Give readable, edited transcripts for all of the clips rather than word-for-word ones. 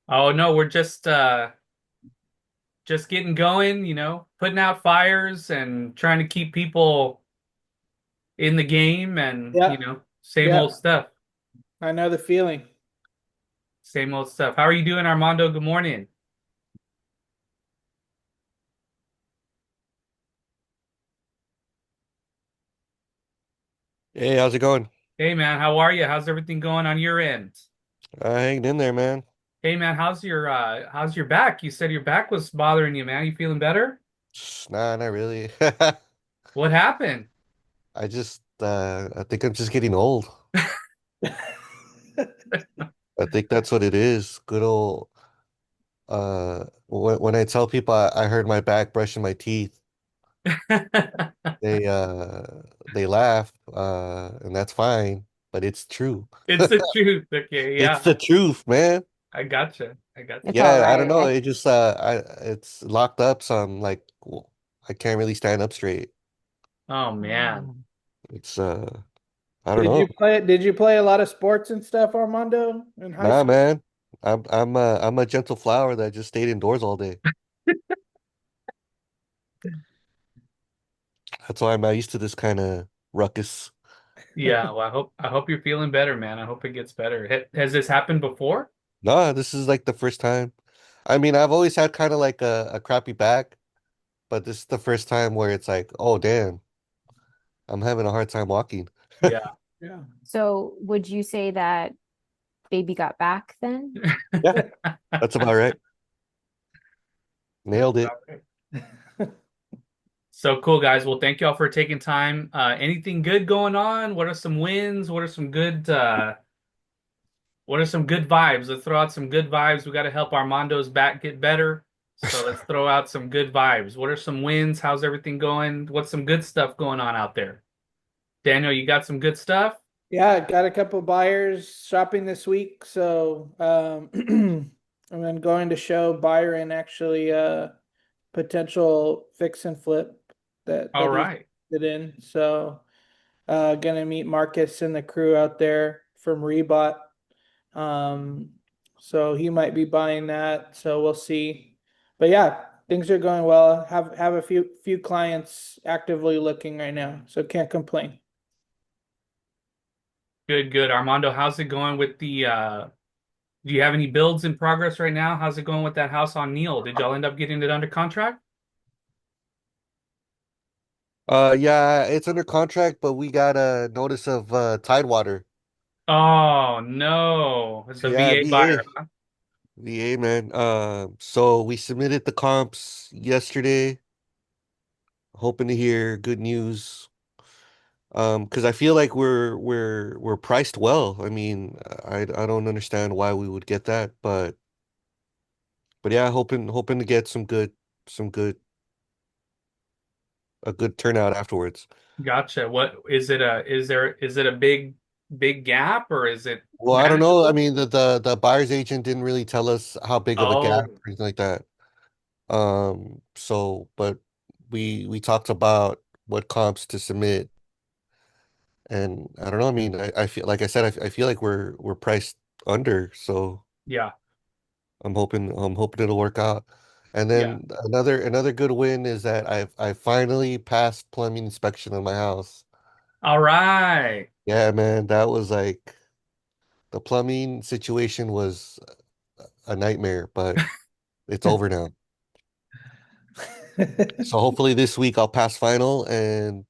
Oh no, we're just getting going, putting out fires and trying to keep people in the game and, Yeah, same yeah, old stuff. I know the feeling. Same old stuff. How are you doing, Armando? Good morning. Hey, how's it going? Hey man, how are you? How's everything going on your end? Hanging in there, man. Hey man, how's your back? You said your back was bothering you, man. You feeling better? Nah, not really. What happened? I think I'm just getting old. I think that's what it is. Good old, when I tell people I hurt my back brushing my teeth, they, uh, they laugh, and that's fine, but it's true. It's the truth. Okay, It's yeah. the truth, man. I gotcha. I gotcha. It's all Yeah, I don't right. know. It just, it's locked up, so I'm like, well, I can't really stand up straight. Oh man. It's, I don't know. Did you play a lot of sports and stuff, Armando, in high Nah, school? man. I'm a gentle flower that just stayed indoors all day. That's why I'm not used to this kind of ruckus. Yeah, well, I hope you're feeling better, man. I hope it gets better. Has this happened before? No, this is like the first time. I mean, I've always had kind of like a crappy back, but this is the first time where it's like, oh damn, I'm having a hard time walking. Yeah. Yeah. So would you say that baby got back then? Yeah, that's about right. That's Nailed it. about right. So cool, guys. Well, thank y'all for taking time. Anything good going on? What are some wins? What are some good vibes? Let's throw out some good vibes. We got to help Armando's back get better. So let's throw out some good vibes. What are some wins? How's everything going? What's some good stuff going on out there? Daniel, you got some good stuff? Yeah, got a couple buyers shopping this week, so and then going to show Byron actually potential fix and flip All that he's right. interested in. So gonna meet Marcus and the crew out there from Rebot. Um, so he might be buying that. So we'll see. But yeah, things are going well. Have a few clients actively looking right now, so can't complain. Good, good. Armando, how's it going with do you have any builds in progress right now? How's it going with that house on Neel? Did y'all end up getting it under contract? Yeah, it's under contract, but we got a notice of Tidewater. Oh no. It's a Yeah, VA buyer, VA. huh? VA, man. So we submitted the comps yesterday, hoping to hear good news. Because I feel like we're priced well. I mean, I don't understand why we would get that, but yeah, hoping to get some good a good turnout afterwards. Gotcha. What is it a big gap or is it Well, I don't know. I manageable? mean, the buyer's agent didn't really tell us how big of a gap Oh, or anything like that. But we talked about what comps to submit. And I don't know. I mean, I feel like I said, I feel like we're priced under, so yeah. I'm hoping it'll work out. And Yeah. then another good win is that I finally passed plumbing inspection on my house. All right. Yeah, man, that was like the plumbing situation was a nightmare, but it's over now. So hopefully this week I'll pass final and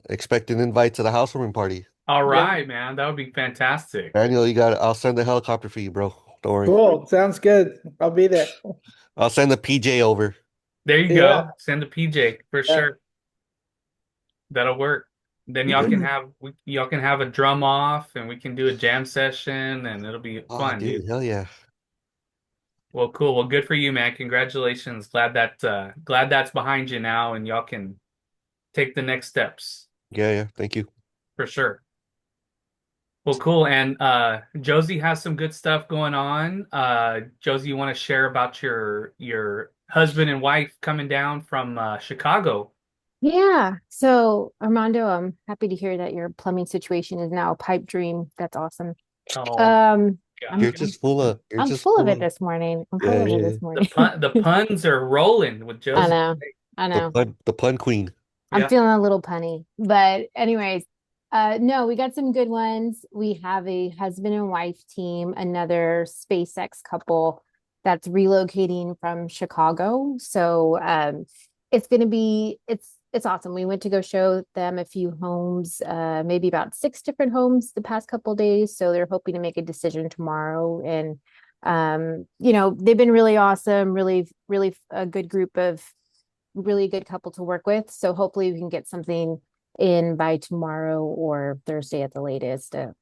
expect an invite to the housewarming party. All Yeah, right, man. That would be fantastic. Daniel, I'll send the helicopter for you, bro. Don't worry. cool. Sounds good. I'll be there. I'll send the PJ over. There you Yeah. go. Send a PJ for Yeah. sure. That'll work. Then y'all Yeah. can y'all can have a drum off and we can do a jam session and it'll be Oh, fun, dude. dude, hell yeah. Well, cool. Well, good for you, man. Congratulations. Glad that's behind you now and y'all can take the next steps Yeah, yeah. Thank you. for sure. Well, cool. And Josie has some good stuff going on. Josie, you want to share about your husband and wife coming down from Chicago? Yeah. So Armando, I'm happy to hear that your plumbing situation is now a pipe dream. That's awesome. Oh, Um, Yeah. I'm you're I'm just full of full it of, this morning. I'm full yeah, of it yeah. this morning. The puns are rolling with I Josie. know. I know. The pun queen. I'm Yeah. feeling a little punny. But anyways, no, we got some good ones. We have a husband and wife team, another SpaceX couple that's relocating from Chicago. So it's gonna be it's awesome. We went to go show them a few homes, maybe about 6 different homes the past couple days. So they're hoping to make a decision tomorrow. And they've been really awesome, really, really a good group of really good couple to work with. So hopefully we can get something in by tomorrow or Thursday at the latest, an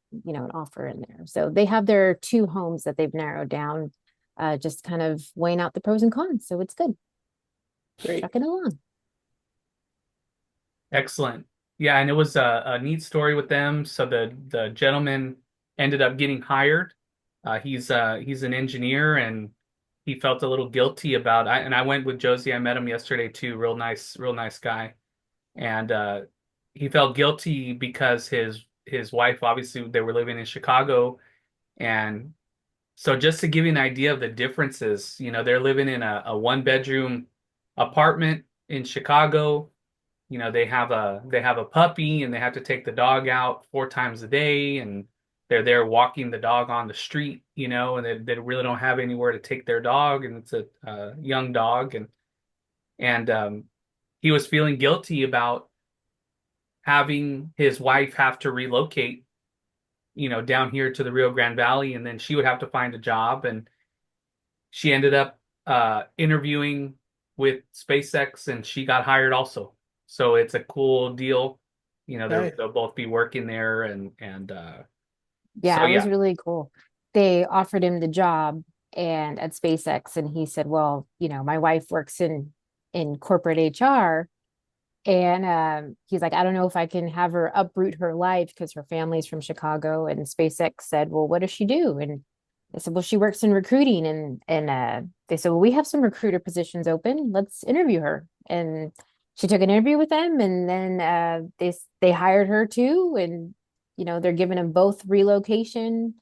offer in there. So they have their 2 homes that they've narrowed down, just kind of weighing out the pros and cons. So it's good. Great. Trucking along. Excellent. Yeah, and it was a neat story with them. So the gentleman ended up getting hired. He's an engineer and he felt a little guilty about I went with Josie. I met him yesterday too. Real nice guy. And he felt guilty because his wife, obviously they were living in Chicago. And so just to give you an idea of the differences, they're living in a 1 bedroom apartment in Chicago. They have a puppy and they have to take the dog out 4 times a day, and they're there walking the dog on the street, and they really don't have anywhere to take their dog, and it's a young dog, and he was feeling guilty about having his wife have to relocate, down here to the Rio Grande Valley, and then she would have to find a job, and she ended up interviewing with SpaceX, and she got hired also. So it's a cool deal. Nice. They'll both be working there, and so Yeah, it was yeah, really cool. They offered him the job and at SpaceX, and he said, well, my wife works in corporate HR. And he's like, I don't know if I can have her uproot her life because her family's from Chicago. And SpaceX said, well, what does she do? And they said, well, she works in recruiting. And they said, well, we have some recruiter positions open. Let's interview her. And she took an interview with them, and then they hired her too. And they're giving them both relocation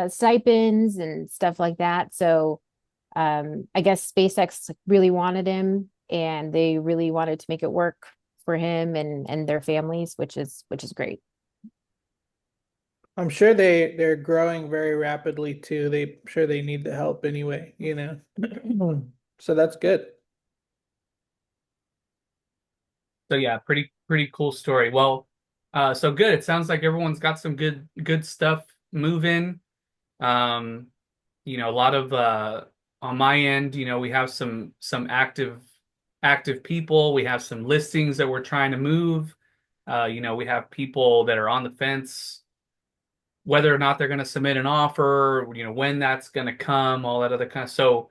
stipends and stuff like that. So I guess SpaceX really wanted him and they really wanted to make it work for him and their families, which is great. I'm sure they're growing very rapidly too. Sure they need the help anyway. So that's good. so yeah, pretty cool story. Well, so good. It sounds like everyone's got some good stuff moving. Um, a lot of on my end, we have some active people. We have some listings that we're trying to move. We have people that are on the fence, whether or not they're going to submit an offer, when that's going to come, all that other kind of. So,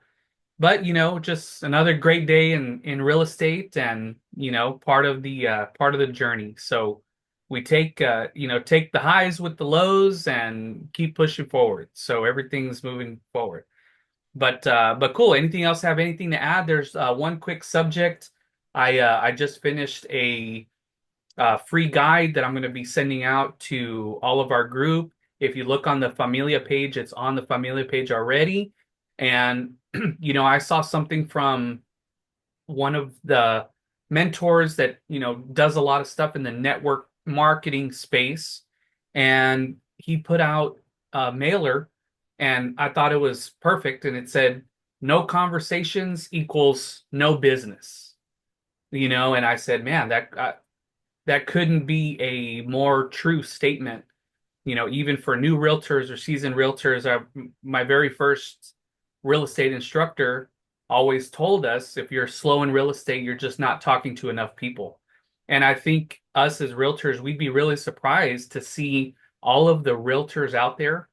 but just another great day in real estate, and part of the journey. So we take the highs with the lows and keep pushing forward. So everything's moving forward. But cool. Anything else have anything to add? There's one quick subject. I just finished a free guide that I'm going to be sending out to all of our group. If you look on the Familia page, it's on the Familia page already. And I saw something from one of the mentors that does a lot of stuff in the network marketing space, and he put out a mailer, and I thought it was perfect, and it said no conversations equals no business. And I said, man, that couldn't be a more true statement. Even for new realtors or seasoned realtors. My very first real estate instructor always told us, if you're slow in real estate, you're just not talking to enough people. And I think us as realtors, we'd be really surprised to see all of the realtors out there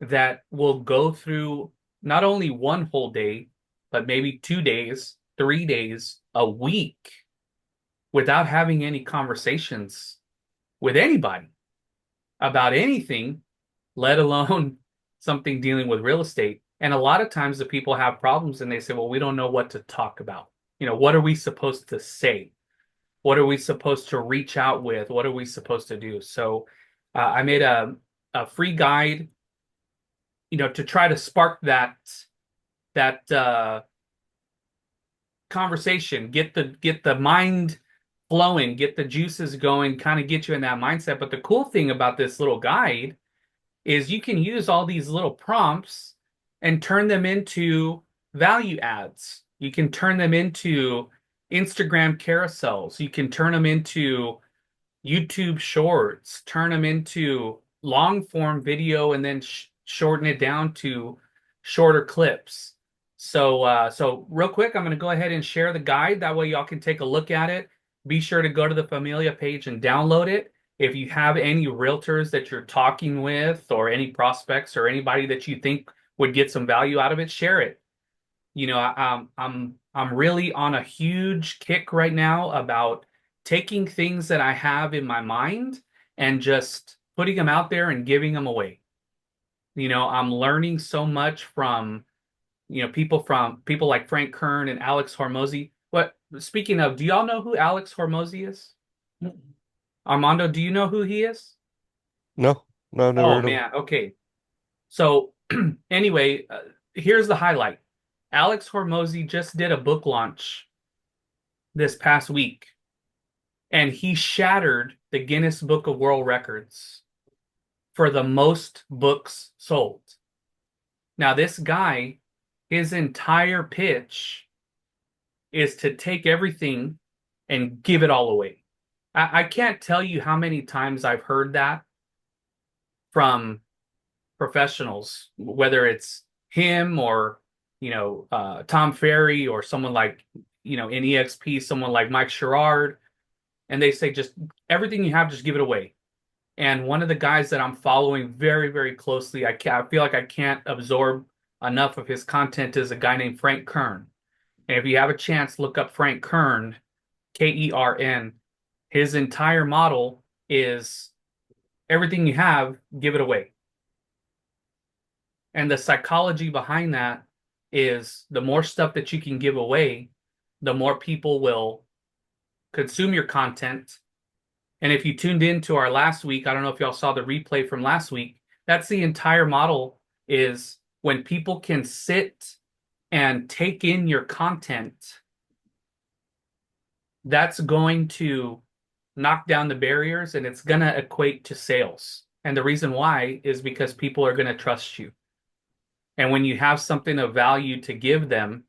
that will go through not only one whole day, but maybe 2 days, 3 days, a week without having any conversations with anybody about anything, let alone something dealing with real estate. And a lot of times the people have problems and they say, well, we don't know what to talk about. What are we supposed to say? What are we supposed to reach out with? What are we supposed to do? So I made a free guide. to try to spark that conversation, get the mind flowing, get the juices going, kind of get you in that mindset. But the cool thing about this little guide is you can use all these little prompts and turn them into value adds. You can turn them into Instagram carousels. You can turn them into YouTube shorts, turn them into long form video, and then shorten it down to shorter clips. So real quick, I'm going to go ahead and share the guide. That way, y'all can take a look at it. Be sure to go to the Familia page and download it. If you have any realtors that you're talking with, or any prospects, or anybody that you think would get some value out of it, share it. I'm really on a huge kick right now about taking things that I have in my mind and just putting them out there and giving them away. I'm learning so much from people like Frank Kern and Alex Hormozy. Speaking of, do y'all know who Alex Hormozy is? Armando, do you know who he is? No, no, I've never Oh heard of him. man, okay. So anyway, here's the highlight. Alex Hormozy just did a book launch this past week, and he shattered the Guinness Book of World Records for the most books sold. Now, this guy, his entire pitch is to take everything and give it all away. I can't tell you how many times I've heard that from professionals, whether it's him or Tom Ferry, or someone like in EXP, someone like Mike Sherrard, and they say just everything you have, just give it away. And one of the guys that I'm following very, very closely, I feel like I can't absorb enough of his content, is a guy named Frank Kern. And if you have a chance, look up Frank Kern, Kern. His entire model is everything you have, give it away. And the psychology behind that is the more stuff that you can give away, the more people will consume your content. And if you tuned in to our last week, I don't know if y'all saw the replay from last week, that's the entire model, is when people can sit and take in your content, that's going to knock down the barriers, and it's going to equate to sales. And the reason why is because people are going to trust you. And when you have something of value to give them,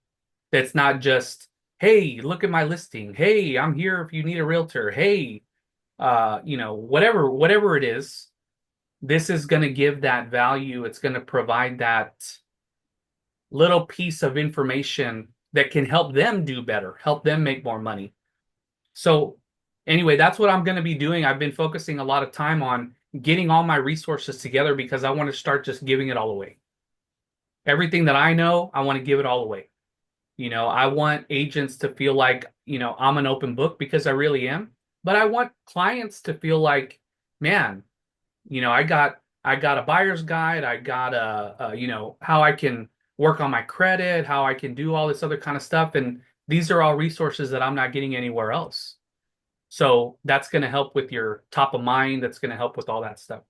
that's not just, hey, look at my listing. Hey, I'm here if you need a realtor. Hey, whatever it is, this is going to give that value. It's going to provide that little piece of information that can help them do better, help them make more money. So anyway, that's what I'm going to be doing. I've been focusing a lot of time on getting all my resources together because I want to start just giving it all away. Everything that I know, I want to give it all away. I want agents to feel like, I'm an open book, because I really am. But I want clients to feel like, man, I got a buyer's guide. I got how I can work on my credit, how I can do all this other kind of stuff. And these are all resources that I'm not getting anywhere else. So that's going to help with your top of mind. That's going to help with all that stuff.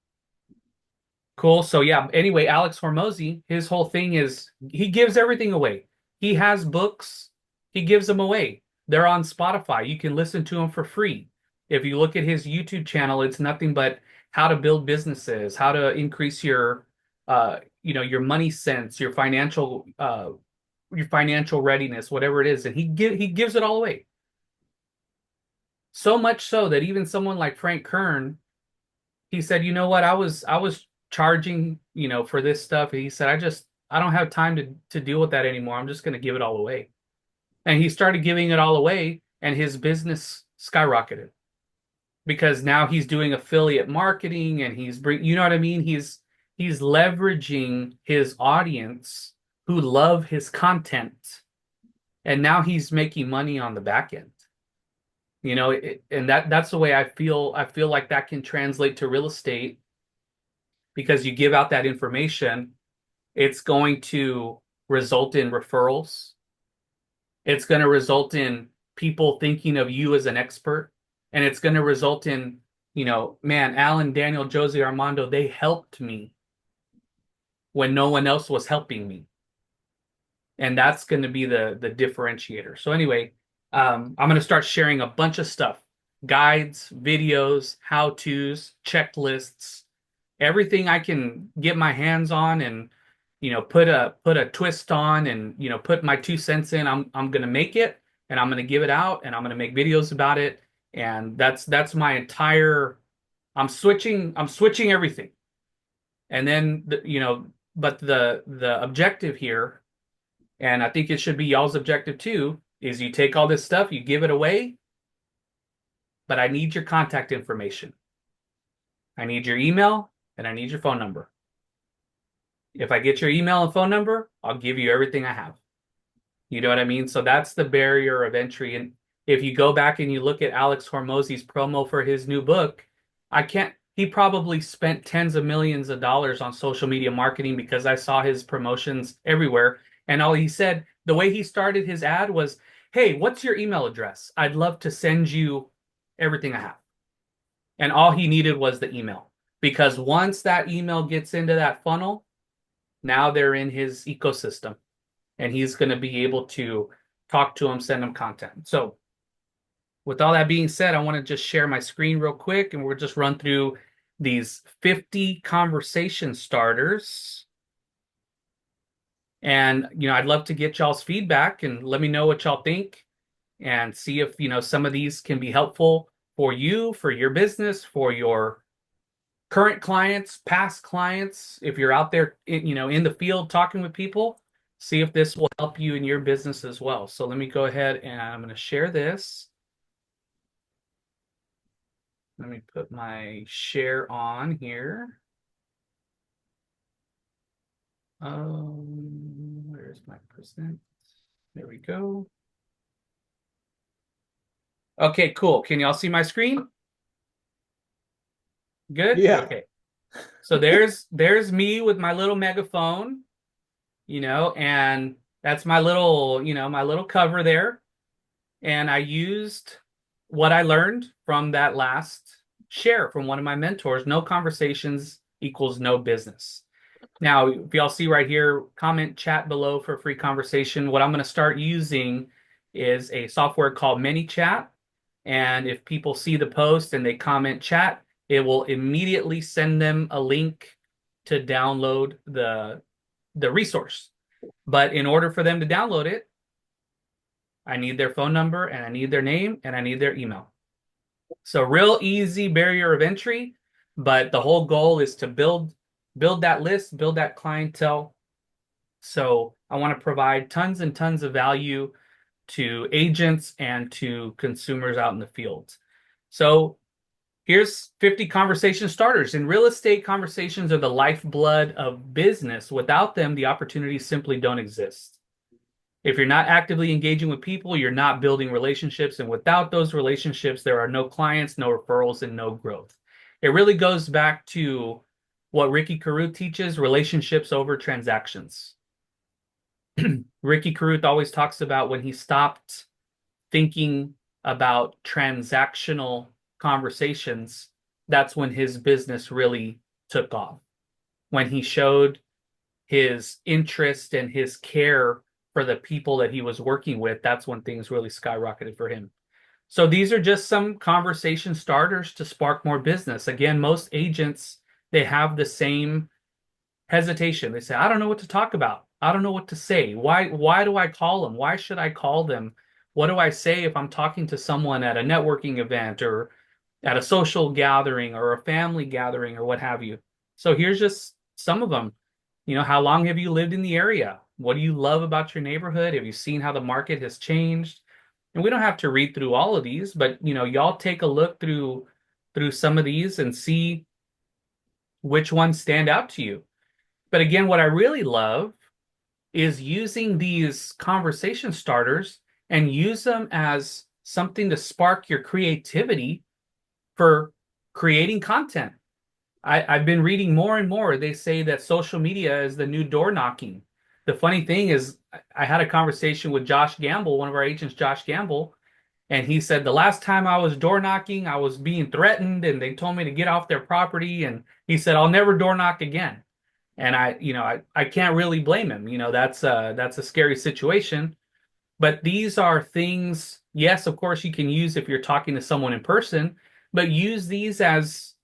Cool. So yeah, anyway, Alex Hormozy, his whole thing is he gives everything away. He has books, he gives them away. They're on Spotify. You can listen to them for free. If you look at his YouTube channel, it's nothing but how to build businesses, how to increase your your money sense, your financial readiness, whatever it is, and he gives it all away. So much so that even someone like Frank Kern, he said, you know what, I was charging, for this stuff. He said, I don't have time to deal with that anymore. I'm just going to give it all away. And he started giving it all away, and his business skyrocketed because now he's doing affiliate marketing, and you know what I mean? He's leveraging his audience who love his content, and now he's making money on the back end. And that's the way I feel. I feel like that can translate to real estate, because you give out that information, it's going to result in referrals. It's going to result in people thinking of you as an expert. And it's going to result in, man, Alan, Daniel, Josie, Armando, they helped me. when no one else was helping me. And that's going to be the differentiator. So anyway, I'm going to start sharing a bunch of stuff, guides, videos, how-tos, checklists, everything I can get my hands on and put a twist on and put my 2 cents in. I'm going to make it and I'm going to give it out and I'm going to make videos about it. And that's my entire. I'm switching everything. And then but the objective here, and I think it should be y'all's objective too, is you take all this stuff, you give it away, but I need your contact information. I need your email and I need your phone number. If I get your email and phone number, I'll give you everything I have. You know what I mean? So that's the barrier of entry. And if you go back and you look at Alex Hormozy's promo for his new book, he probably spent tens of millions of dollars on social media marketing because I saw his promotions everywhere. And all he said, the way he started his ad was, hey, what's your email address? I'd love to send you everything I have. And all he needed was the email. Because once that email gets into that funnel, now they're in his ecosystem. And he's going to be able to talk to them, send them content. So with all that being said, I want to just share my screen real quick and we'll just run through these 50 conversation starters. And, I'd love to get y'all's feedback and let me know what y'all think and see if, some of these can be helpful for you, for your business, for your current clients, past clients. If you're out there, in the field talking with people, see if this will help you in your business as well. So let me go ahead and I'm going to share this. Let me put my share on here. Where's my percent? There we go. Okay, cool. Can y'all see my screen? Good? Yeah. Okay. So there's me with my little megaphone, and that's my little cover there. And I used what I learned from that last share from one of my mentors. No conversations equals no business. Now, if y'all see right here, comment chat below for a free conversation. What I'm going to start using is a software called ManyChat. And if people see the post and they comment chat, it will immediately send them a link to download the resource. But in order for them to download it, I need their phone number and I need their name and I need their email. So real easy barrier of entry, but the whole goal is to build that list, build that clientele. So I want to provide tons and tons of value to agents and to consumers out in the field. So here's 50 conversation starters. In real estate, conversations are the lifeblood of business. Without them, the opportunities simply don't exist. If you're not actively engaging with people, you're not building relationships. And without those relationships, there are no clients, no referrals, and no growth. It really goes back to what Ricky Carruth teaches, relationships over transactions. Ricky Carruth always talks about when he stopped thinking about transactional conversations, that's when his business really took off. When he showed his interest and his care for the people that he was working with, that's when things really skyrocketed for him. So these are just some conversation starters to spark more business. Again, most agents, they have the same hesitation. They say, I don't know what to talk about. I don't know what to say. Why do I call them? Why should I call them? What do I say if I'm talking to someone at a networking event or at a social gathering or a family gathering or what have you? So here's just some of them. How long have you lived in the area? What do you love about your neighborhood? Have you seen how the market has changed? And we don't have to read through all of these, but y'all take a look through some of these and see which ones stand out to you. But again, what I really love is using these conversation starters and use them as something to spark your creativity for creating content. I've been reading more and more. They say that social media is the new door knocking. The funny thing is, I had a conversation with Josh Gamble, one of our agents, Josh Gamble, and he said the last time I was door knocking, I was being threatened and they told me to get off their property. And he said, I'll never door knock again. And I can't really blame him. That's a scary situation. But these are things, yes, of course, you can use if you're talking to someone in person, but use these as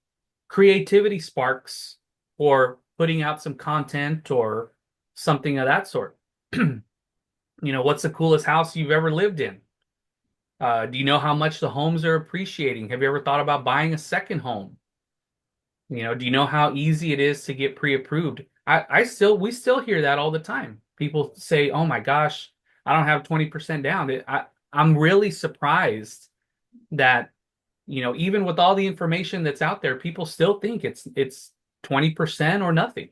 creativity sparks or putting out some content or something of that sort. What's the coolest house you've ever lived in? Do you know how much the homes are appreciating? Have you ever thought about buying a second home? Do you know how easy it is to get pre-approved? We still hear that all the time. People say, "Oh my gosh, I don't have 20% down." I'm really surprised that, even with all the information that's out there, people still think it's 20% or nothing.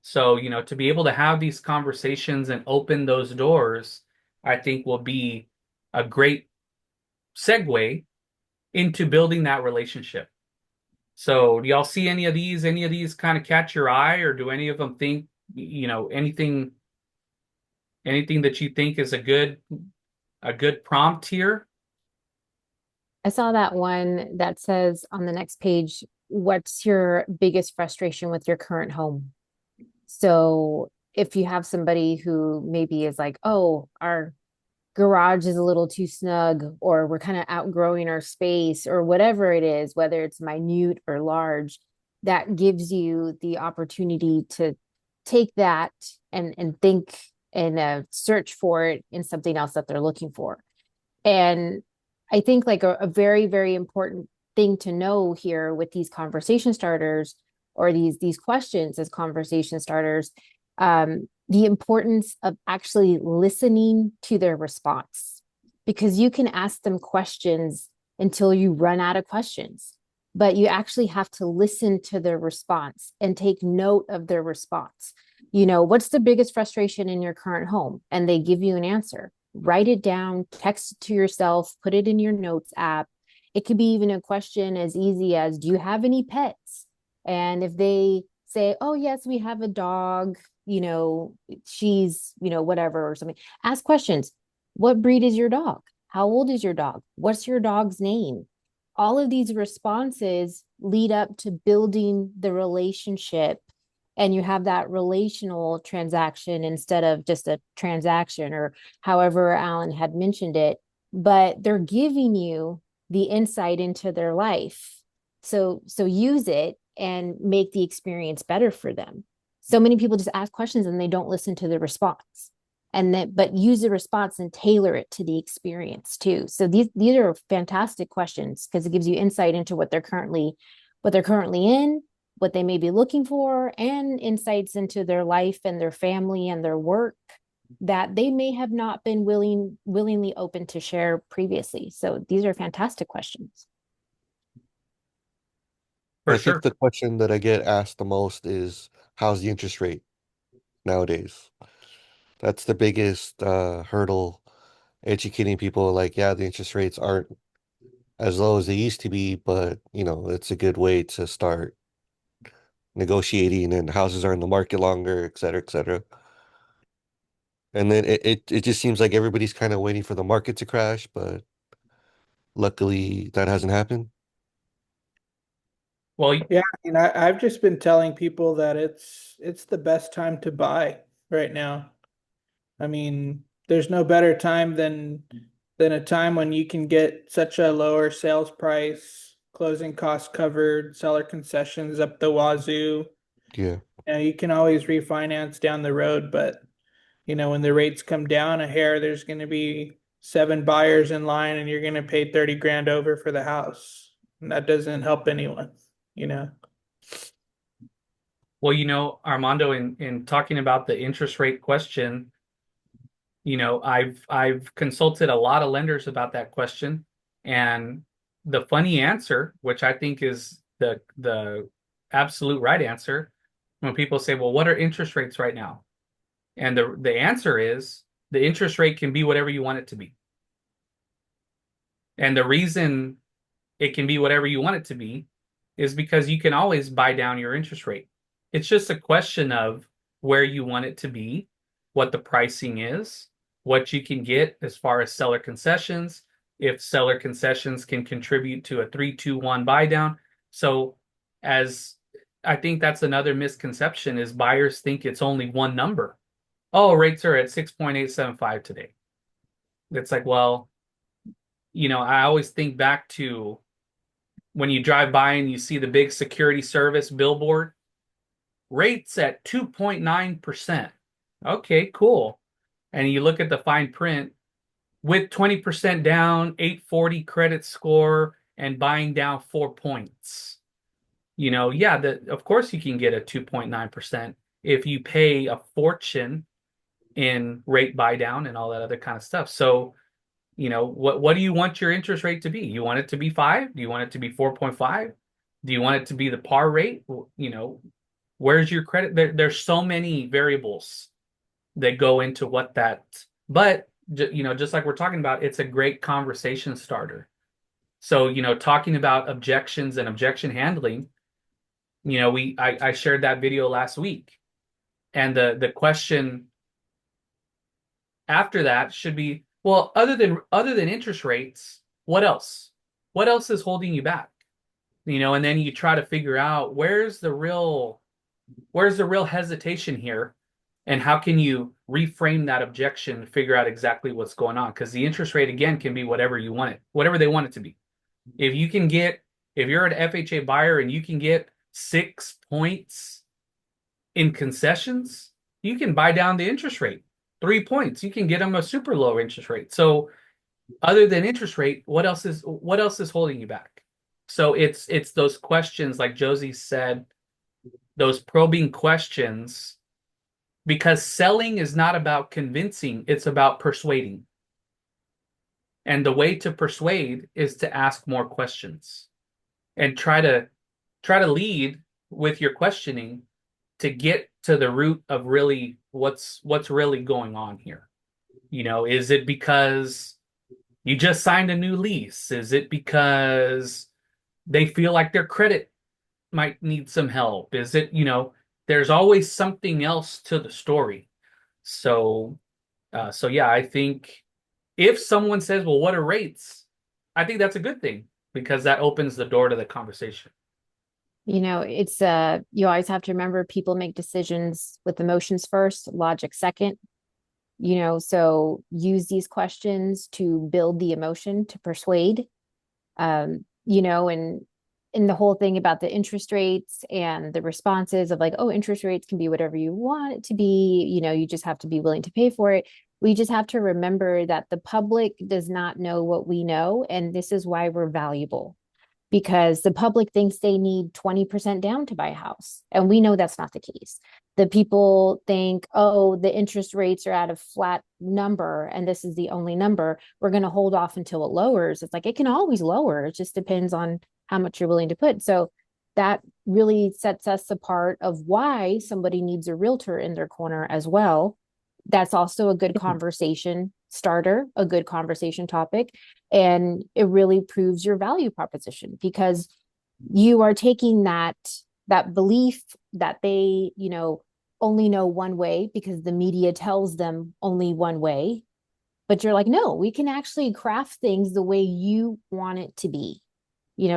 So, to be able to have these conversations and open those doors, I think will be a great segue into building that relationship. So, do y'all see any of these kind of catch your eye, or do any of them think, anything that you think is a good prompt here? I saw that one that says on the next page, what's your biggest frustration with your current home? So if you have somebody who maybe is like, oh, our garage is a little too snug, or we're kind of outgrowing our space, or whatever it is, whether it's minute or large, that gives you the opportunity to take that and think and search for it in something else that they're looking for. And I think like a very, very important thing to know here with these conversation starters, or these questions as conversation starters, the importance of actually listening to their response, because you can ask them questions until you run out of questions, but you actually have to listen to their response and take note of their response. What's the biggest frustration in your current home? And they give you an answer. Write it down, text it to yourself, put it in your notes app. It could be even a question as easy as, do you have any pets? And if they say, oh, yes, we have a dog, she's, whatever or something, ask questions. What breed is your dog? How old is your dog? What's your dog's name? All of these responses lead up to building the relationship, and you have that relational transaction instead of just a transaction, or however Alan had mentioned it, but they're giving you the insight into their life. So use it and make the experience better for them. So many people just ask questions and they don't listen to the response. But use the response and tailor it to the experience too. So these are fantastic questions, because it gives you insight into what they're currently in, what they may be looking for, and insights into their life and their family and their work that they may have not been willingly open to share previously. So these are fantastic questions. For I think sure. the question that I get asked the most is, how's the interest rate nowadays? That's the biggest hurdle, educating people like, yeah, the interest rates aren't as low as they used to be, but it's a good way to start negotiating, and houses are in the market longer, et cetera, et cetera. And then it just seems like everybody's kind of waiting for the market to crash, but luckily that hasn't happened. Well, Yeah, I've just been telling people that it's the best time to buy right now. I mean, there's no better time than a time when you can get such a lower sales price, closing costs covered, seller concessions up the wazoo. Yeah. You can always refinance down the road, but when the rates come down a hair, there's going to be 7 buyers in line, and you're going to pay 30 grand over for the house. And that doesn't help anyone, you know. well, Armando, in talking about the interest rate question, I've consulted a lot of lenders about that question, and the funny answer, which I think is the absolute right answer, when people say, "Well, what are interest rates right now?" And the answer is, the interest rate can be whatever you want it to be. And the reason it can be whatever you want it to be is because you can always buy down your interest rate. It's just a question of where you want it to be, what the pricing is, what you can get as far as seller concessions, if seller concessions can contribute to a 3-2-1 buy down. So as I think that's another misconception is buyers think it's only one number. Oh, rates are at 6.875 today. It's like, well, I always think back to when you drive by and you see the big security service billboard, rates at 2.9%. Okay, cool. And you look at the fine print with 20% down, 840 credit score, and buying down 4 points. Yeah, of course you can get a 2.9% if you pay a fortune in rate buy down and all that other kind of stuff. So, what do you want your interest rate to be? You want it to be 5? Do you want it to be 4.5? Do you want it to be the par rate? Where's your credit? There's so many variables that go into what that, but just like we're talking about, it's a great conversation starter. So, talking about objections and objection handling, I shared that video last week. And the question after that should be, well, other than interest rates, what else? What else is holding you back? And then you try to figure out where's the real hesitation here, and how can you reframe that objection, figure out exactly what's going on? Because the interest rate again can be whatever you want it, whatever they want it to be. If you're an FHA buyer and you can get 6 points in concessions, you can buy down the interest rate. 3 points, you can get them a super low interest rate. So other than interest rate, what else is holding you back? So it's those questions, like Josie said, those probing questions, because selling is not about convincing, it's about persuading. And the way to persuade is to ask more questions and try to lead with your questioning to get to the root of really what's really going on here. Is it because you just signed a new lease? Is it because they feel like their credit might need some help? Is it, there's always something else to the story. So yeah, I think if someone says, well, what are rates? I think that's a good thing because that opens the door to the conversation. It's you always have to remember people make decisions with emotions first, logic second. So use these questions to build the emotion to persuade. And the whole thing about the interest rates and the responses of like, oh, interest rates can be whatever you want it to be, you just have to be willing to pay for it. We just have to remember that the public does not know what we know, and this is why we're valuable, because the public thinks they need 20% down to buy a house. And we know that's not the case. The people think, oh, the interest rates are at a flat number and this is the only number. We're going to hold off until it lowers. It's like, it can always lower. It just depends on how much you're willing to put. So that really sets us apart of why somebody needs a realtor in their corner as well. That's also a good conversation starter, a good conversation topic. And it really proves your value proposition, because you are taking that belief that they, only know one way because the media tells them only one way. But you're like, no, we can actually craft things the way you want it to be.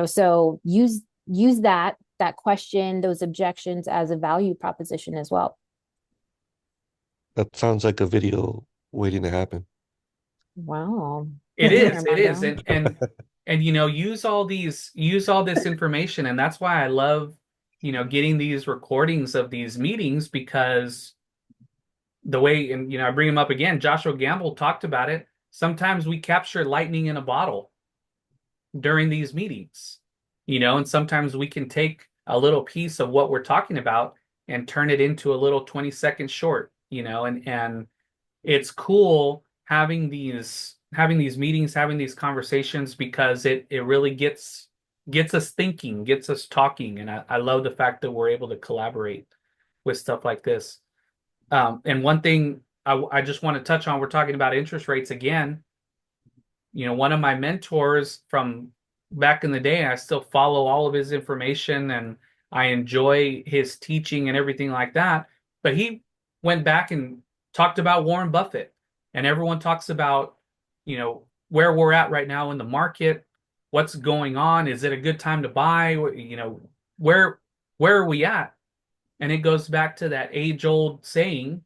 So use that question, those objections as a value proposition as well. That sounds like a video waiting to happen. Wow. It is, Armando. and use all this information, and that's why I love getting these recordings of these meetings, because the way, and I bring him up again, Joshua Gamble talked about it. Sometimes we capture lightning in a bottle during these meetings, and sometimes we can take a little piece of what we're talking about and turn it into a little 20-second short, and it's cool having these meetings, having these conversations, because it really gets us thinking, gets us talking. And I love the fact that we're able to collaborate with stuff like this. And one thing I just want to touch on, we're talking about interest rates again. One of my mentors from back in the day, I still follow all of his information and I enjoy his teaching and everything like that. But he went back and talked about Warren Buffett, and everyone talks about, where we're at right now in the market, what's going on. Is it a good time to buy? Where Where are we at? And it goes back to that age-old saying,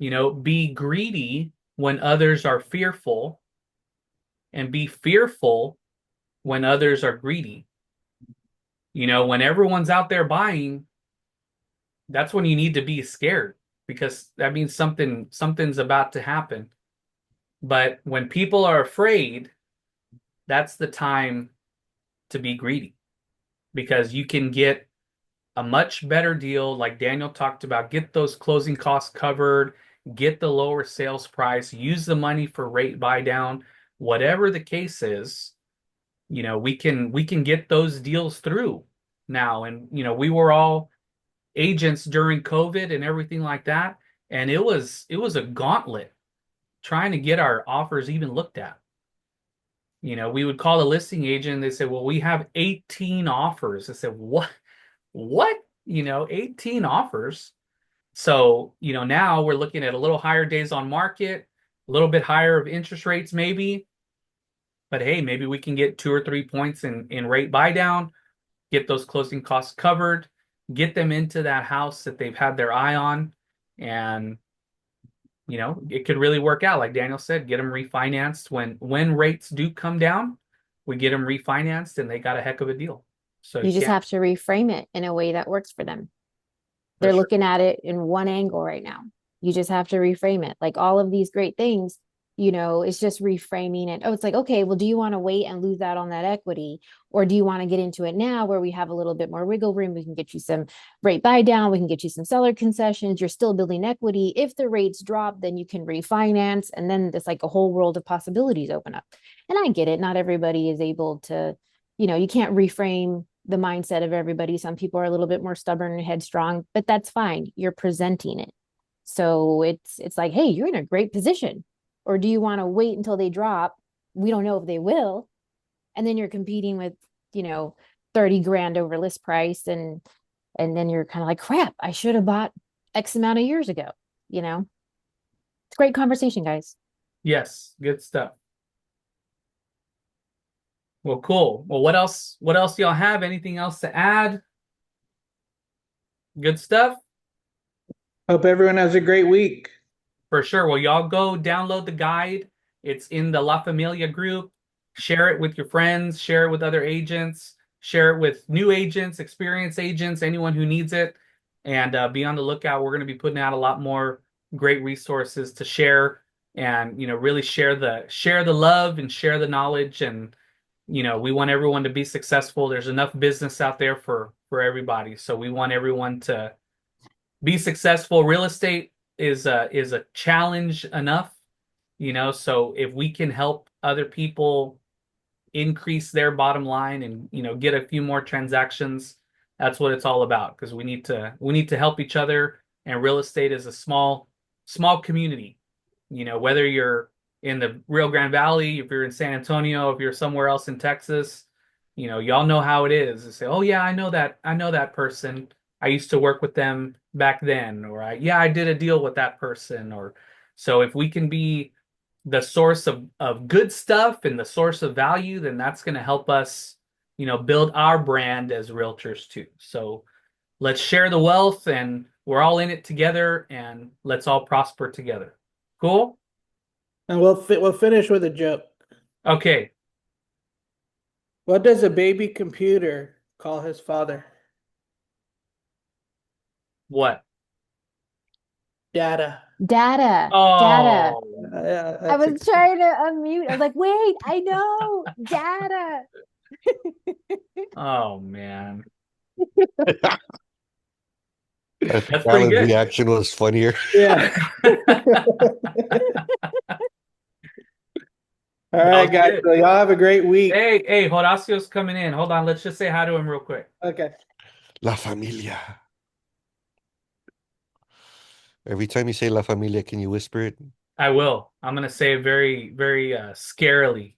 be greedy when others are fearful, and be fearful when others are greedy. When everyone's out there buying, that's when you need to be scared because that means something's about to happen. But when people are afraid, that's the time to be greedy because you can get a much better deal, like Daniel talked about, get those closing costs covered, get the lower sales price, use the money for rate buy down, whatever the case is, we can get those deals through now. And we were all agents during COVID and everything like that, and it was a gauntlet trying to get our offers even looked at. We would call a listing agent and they said, "Well, we have 18 offers." I said, "What? What? 18 offers?" So, now we're looking at a little higher days on market, a little bit higher of interest rates maybe, but hey, maybe we can get 2 or 3 points in rate buy down, get those closing costs covered, get them into that house that they've had their eye on, and it could really work out. Like Daniel said, get them refinanced when rates do come down, we get them refinanced and they got a heck of a deal. So You you just can't have to reframe it in a way that works for them. for They're sure. looking at it in one angle right now. You just have to reframe it. Like all of these great things, it's just reframing it. Oh, it's like, okay, well, do you want to wait and lose out on that equity? Or do you want to get into it now where we have a little bit more wiggle room? We can get you some rate buy down. We can get you some seller concessions. You're still building equity. If the rates drop, then you can refinance. And then it's like a whole world of possibilities open up. And I get it. Not everybody is able to, you can't reframe the mindset of everybody. Some people are a little bit more stubborn and headstrong, but that's fine. You're presenting it. So it's like, hey, you're in a great position. Or do you want to wait until they drop? We don't know if they will. And then you're competing with, 30 grand over list price and then you're kind of like, crap, I should have bought X amount of years ago, you know? It's a great conversation, guys. Yes, good stuff. Well, cool. Well, what else do y'all have? Anything else to add? Good stuff? Hope everyone has a great week. For sure. Well, y'all go download the guide. It's in the La Familia group. Share it with your friends, share it with other agents, share it with new agents, experienced agents, anyone who needs it. And be on the lookout. We're going to be putting out a lot more great resources to share and really share the love and share the knowledge. And we want everyone to be successful. There's enough business out there for everybody. So we want everyone to be successful. Real estate is a challenge enough, so if we can help other people increase their bottom line and get a few more transactions, that's what it's all about because we need to help each other. And real estate is a small community. Whether you're in the Rio Grande Valley, if you're in San Antonio, if you're somewhere else in Texas, y'all know how it is. They say, "Oh yeah, I know that person. I used to work with them back then," or I did a deal with that person." Or so if we can be the source of good stuff and the source of value, then that's going to help us, build our brand as realtors too. So let's share the wealth and we're all in it together and let's all prosper together. Cool? And we'll finish with a joke. Okay. What does a baby computer call his father? What? Data. Data. Oh, Yeah, I that's was trying to unmute. I was like, wait, I know. Data. oh man. That's pretty Alan's good. reaction was funnier. Yeah. All That right, was guys. good. So y'all have a great week. Hey, Horacio's coming in. Hold on. Let's just say hi to him real quick. Okay. La familia. Every time you say La familia, can you whisper it? I will. I'm gonna say it very, very scarily.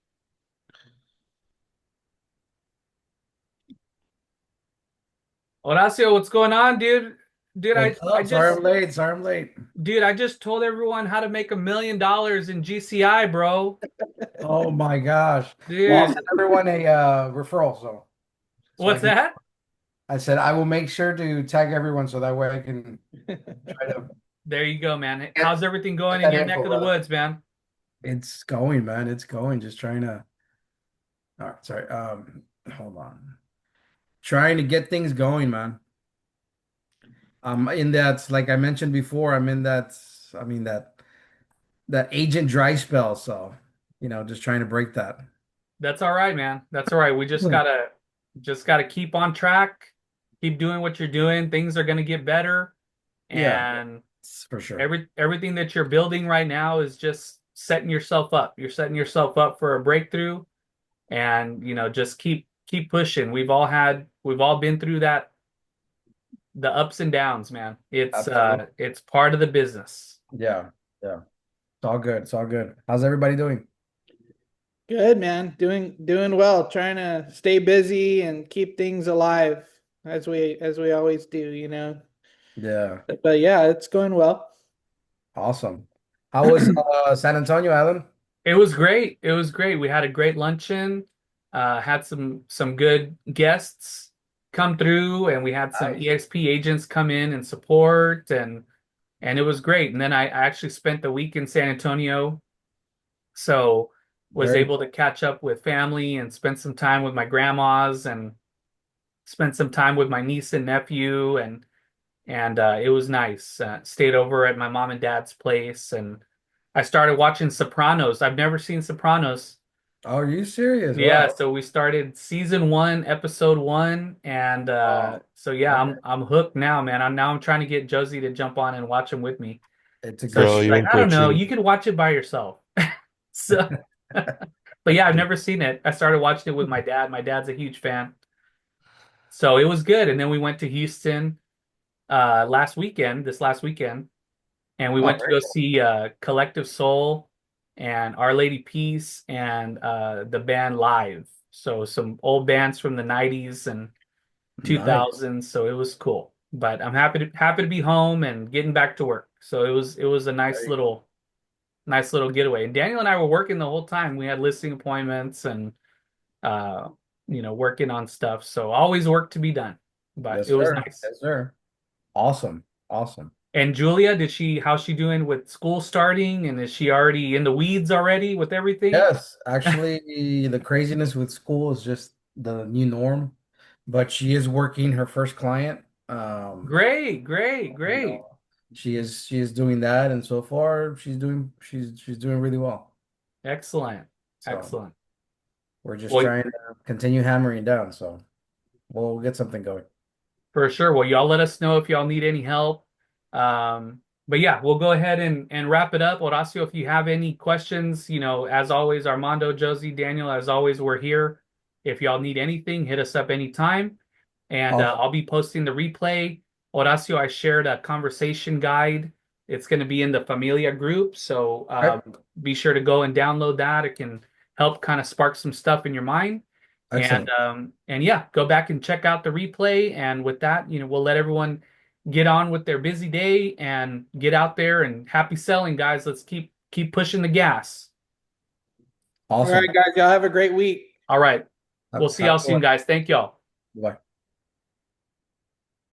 Horacio, what's going on, dude? Dude, I, What's I up? Sorry just I'm late. Sorry I'm late. dude, I just told everyone how to make $1 million in GCI, bro. Oh my gosh. Well, I'll Dude, send everyone a referral, so I what's can. that? I said I will make sure to tag everyone so that way I can try to There you go, man. get, How's everything going get in that your neck info, of the brother. woods, man? It's going, man. It's going. Just trying to. All right, sorry. Hold on. Trying to get things going, man. In that, like I mentioned before, I'm in that. I mean that agent dry spell. So, just trying to break that. That's all right, man. That's all right. We just Hmm. gotta keep on track, keep doing what you're doing. Things are gonna get better, Yeah, and for sure. everything that you're building right now is just setting yourself up. You're setting yourself up for a breakthrough, and just keep pushing. We've all been through the ups and downs, man. Absolutely. It's part of the business. Yeah, yeah. It's all good. It's all good. How's everybody doing? Good, man. Doing well. Trying to stay busy and keep things alive as we always do, you know. Yeah, But yeah, it's going well. awesome. How was San Antonio, Alan? It was great. It was great. We had a great luncheon. Had some good guests come through, and we had some Nice. EXP agents come in and support, and it was great. And then I actually spent the week in San Antonio, so was Very able to cool. catch up with family and spend some time with my grandmas and spent some time with my niece and nephew, and it was nice. Stayed over at my mom and dad's place, and I started watching Sopranos. I've never seen Sopranos. Oh, are you serious? Yeah, Wow. so we started season one, episode one, and Oh, so yeah, okay. I'm hooked now, man. I'm trying to get Josie to jump on and watch them with me. It's a So good Bro, she's you're like, show. in I for a don't know, you treat. could watch it by yourself. So, but yeah, I've never seen it. I started watching it with my dad. My dad's a huge fan, so it was good. And then we went to Houston this last weekend, and we Oh, went to very go cool. see Collective Soul and Our Lady Peace and the band live. So some old bands from the 90s and Nice. 2000s. So it was cool. But I'm happy to be home and getting back to work. So it was a Very cool. nice little getaway. And Daniel and I were working the whole time. We had listing appointments and uh working on stuff. So always work to be done. But Yes, it was sir. nice. Yes, sir. Awesome. Awesome. And Julia, how's she doing with school starting? And is she already in the weeds already with everything? Yes, actually, the craziness with school is just the new norm, but she is working her first client. Great, great, You great. know, she is doing that, and so far she's doing really well. Excellent. So Excellent. we're just Well, trying to continue hammering down. So we'll get something going. for sure. Well, y'all let us know if y'all need any help. But yeah, we'll go ahead and wrap it up. Horacio, if you have any questions, as always, Armando, Josie, Daniel, as always, we're here. If y'all need anything, hit us up anytime. And Awesome. I'll be posting the replay. Horacio, I shared a conversation guide. It's going to be in the Familia group. So Okay. be sure to go and download that. It can help kind of spark some stuff in your mind. Excellent. And yeah, go back and check out the replay. And with that, we'll let everyone get on with their busy day and get out there and happy selling, guys. Let's keep pushing the gas. All right, Awesome. guys, y'all have a great week. All right. We'll Have, see have y'all a good soon, one. guys. Thank y'all. Bye.